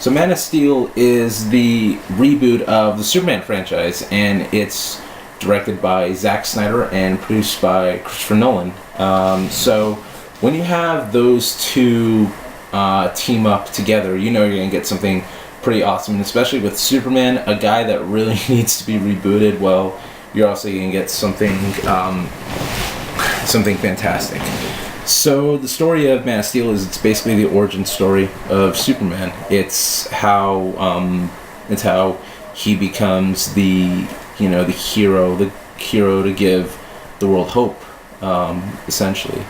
So Man of Steel is the reboot of the Superman franchise, and it's directed by Zack Snyder and produced by Christopher Nolan. So when you have those two team up together, you know you're going to get something pretty awesome, and especially with Superman, a guy that really needs to be rebooted, well, you're also going to get something fantastic. So the story of Man of Steel is, it's basically the origin story of Superman. It's how he becomes the hero to give the world hope, essentially.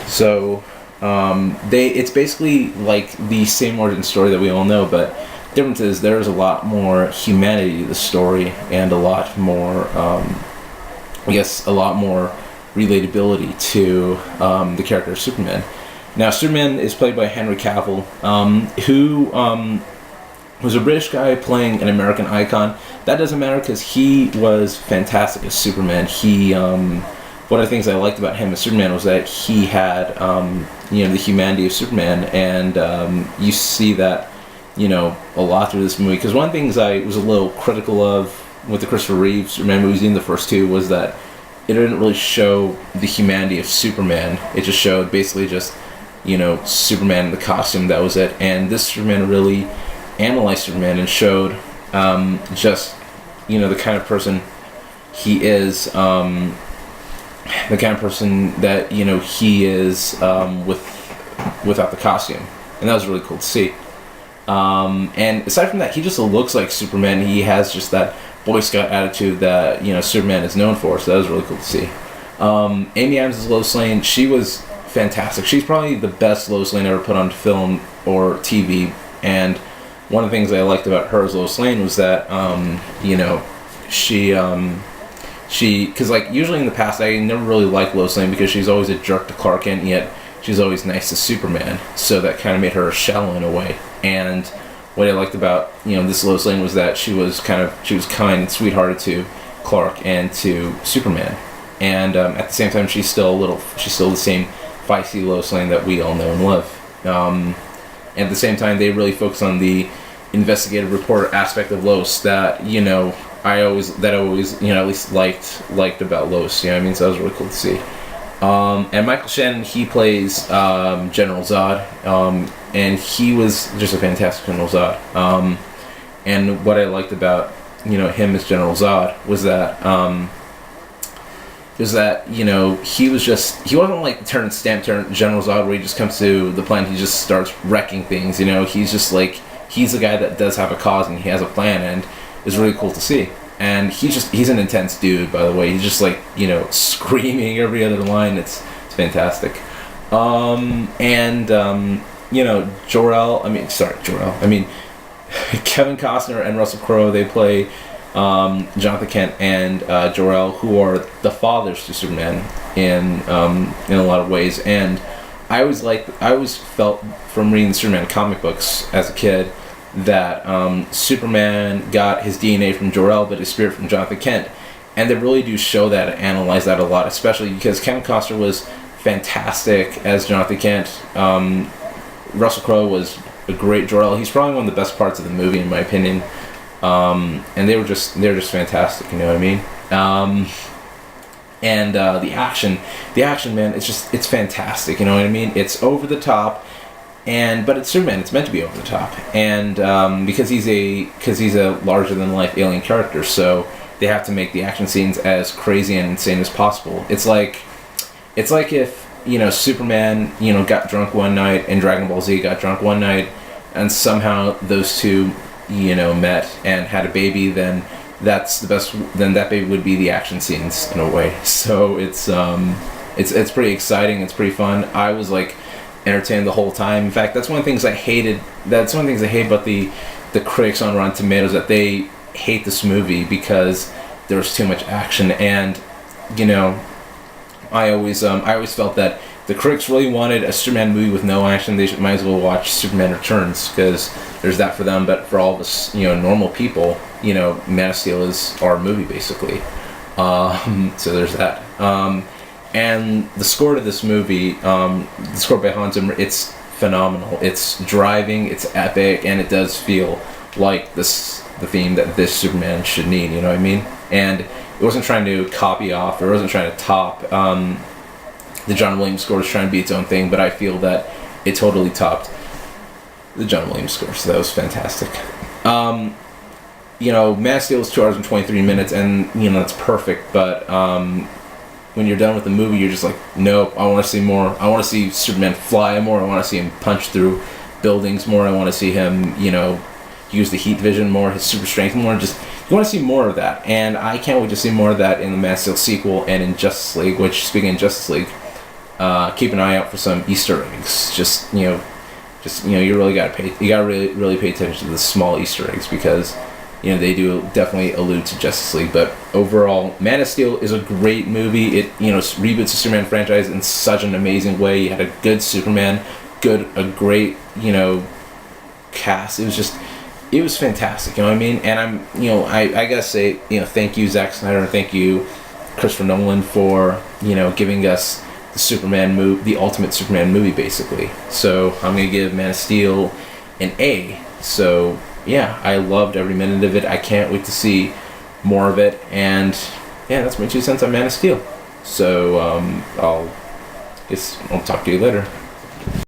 So it's basically like the same origin story that we all know, but the difference is there's a lot more humanity to the story and a lot more, a lot more relatability to the character of Superman. Now, Superman is played by Henry Cavill, who was a British guy playing an American icon. That doesn't matter because he was fantastic as Superman. One of the things I liked about him as Superman was that he had, the humanity of Superman, and you see that, a lot through this movie. Because one of the things I was a little critical of with the Christopher Reeve Superman movies, in the first two, was that it didn't really show the humanity of Superman. It just showed basically just, Superman in the costume, that was it. And this Superman really analyzed Superman and showed just, the kind of person he is, the kind of person that, he is without the costume. And that was really cool to see. And aside from that, he just looks like Superman. He has just that Boy Scout attitude that Superman is known for, so that was really cool to see. Amy Adams as Lois Lane, she was fantastic. She's probably the best Lois Lane ever put on film or TV, and one of the things I liked about her as Lois Lane was that she because like usually in the past I never really liked Lois Lane because she's always a jerk to Clark Kent, and yet she's always nice to Superman, so that kind of made her shallow in a way. And what I liked about this Lois Lane was that she was kind and sweethearted to Clark and to Superman, and at the same time she's still the same feisty Lois Lane that we all know and love. And at the same time, they really focus on the investigative reporter aspect of Lois that I always at least liked about Lois. So that was really cool to see. And Michael Shannon, he plays General Zod, and he was just a fantastic General Zod. And what I liked about him as General Zod was that he wasn't like the turn General Zod where he just comes to the planet, he just starts wrecking things. He's just like, he's a guy that does have a cause and he has a plan, and it's really cool to see. And he's an intense dude, by the way. He's just like, screaming every other line. It's fantastic. Kevin Costner and Russell Crowe, they play Jonathan Kent and Jor-El, who are the fathers to Superman in a lot of ways. And I always felt from reading the Superman comic books as a kid that Superman got his DNA from Jor-El, but his spirit from Jonathan Kent. And they really do show that and analyze that a lot, especially because Kevin Costner was fantastic as Jonathan Kent. Russell Crowe was a great Jor-El. He's probably one of the best parts of the movie, in my opinion. And they're just fantastic, you know what I mean? The action, man, it's fantastic, you know what I mean? It's over the top, but it's Superman. It's meant to be over the top, and because he's a larger than life alien character, so they have to make the action scenes as crazy and insane as possible. It's like if Superman got drunk one night and Dragon Ball Z got drunk one night, and somehow those two met and had a baby, then that's the best. Then that baby would be the action scenes in a way. So it's pretty exciting. It's pretty fun. I was like entertained the whole time. In fact, that's one of the things I hated. That's one of the things I hate about the critics on Rotten Tomatoes, that they hate this movie because there's too much action. And I always felt that the critics really wanted a Superman movie with no action. They might as well watch Superman Returns, because there's that for them. But for all of us, normal people, Man of Steel is our movie, basically. So there's that. And the score to this movie, the score by Hans Zimmer, it's phenomenal. It's driving, it's epic, and it does feel like the theme that this Superman should need, you know what I mean? And it wasn't trying to copy off, or it wasn't trying to top the John Williams score. Was trying to be its own thing, but I feel that it totally topped the John Williams score, so that was fantastic. Man of Steel is 2 hours and 23 minutes, and that's perfect, but when you're done with the movie, you're just like, nope, I want to see more. I want to see Superman fly more. I want to see him punch through buildings more. I want to see him, use the heat vision more, his super strength more. You want to see more of that, and I can't wait to see more of that in the Man of Steel sequel and in Justice League. Which, speaking of Justice League, keep an eye out for some Easter eggs. You really got to really pay attention to the small Easter eggs, because they do definitely allude to Justice League. But overall, Man of Steel is a great movie. It reboots the Superman franchise in such an amazing way. You had a good Superman, a great cast. It was fantastic. You know what I mean? And I gotta say, thank you, Zack Snyder, and thank you, Christopher Nolan, for giving us the Superman movie, the ultimate Superman movie, basically. So I'm gonna give Man of Steel an A. So yeah, I loved every minute of it. I can't wait to see more of it. And yeah, that's my 2 cents on Man of Steel. So I'll talk to you later.